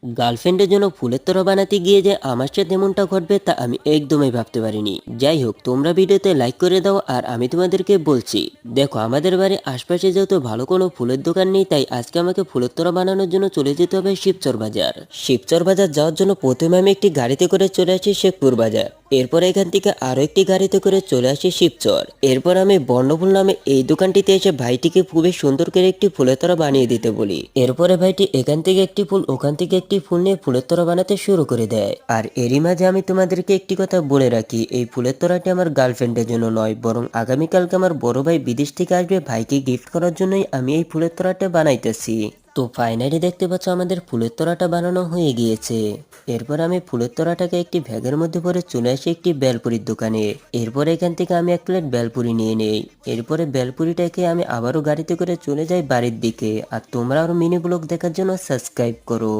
গার্লফ্রেন্ডের জন্য ফুলের তোড়া বানাতে গিয়ে যে আমার সাথে এমনটা ঘটবে তা আমি একদমই ভাবতে পারিনি। যাই হোক, তোমরা ভিডিওতে লাইক করে দাও আর আমি তোমাদেরকে বলছি, দেখো আমাদের বাড়ির আশপাশে যেহেতু ভালো কোনো ফুলের দোকান নেই, তাই আজকে আমাকে ফুলের তোড়া বানানোর জন্য চলে যেতে হবে শিবচর বাজার। শিবচর বাজার যাওয়ার জন্য প্রথমে আমি একটি গাড়িতে করে চলে আসি শেখপুর বাজার। এরপর এখান থেকে আরো একটি গাড়িতে করে চলে আসি শিবচর। এরপর আমি বর্ণফুল নামে এই দোকানটিতে এসে ভাইটিকে খুবই সুন্দর করে একটি ফুলের তোড়া বানিয়ে দিতে বলি। এরপরে ভাইটি এখান থেকে একটি ফুল, ওখান থেকে একটি ফুল নিয়ে ফুলের তোড়া বানাতে শুরু করে দেয়। আর এরই মাঝে আমি তোমাদেরকে একটি কথা বলে রাখি, এই ফুলের তোড়াটি আমার গার্লফ্রেন্ডের জন্য নয়, বরং আগামীকালকে আমার বড় ভাই বিদেশ থেকে আসবে, ভাইকে গিফট করার জন্যই আমি এই ফুলের তোড়াটা বানাইতেছি। তো ফাইনালি দেখতে পাচ্ছ আমাদের ফুলের তোড়াটা বানানো হয়ে গিয়েছে। এরপর আমি ফুলের তোড়াটাকে একটি ব্যাগের মধ্যে ভরে চলে আসি একটি বেলপুরির দোকানে। এরপর এখান থেকে আমি এক প্লেট বেলপুরি নিয়ে নেই। এরপরে বেলপুরিটাকে আমি আবারও গাড়িতে করে চলে যাই বাড়ির দিকে। আর তোমরা আরো মিনি ব্লগ দেখার জন্য সাবস্ক্রাইব করো।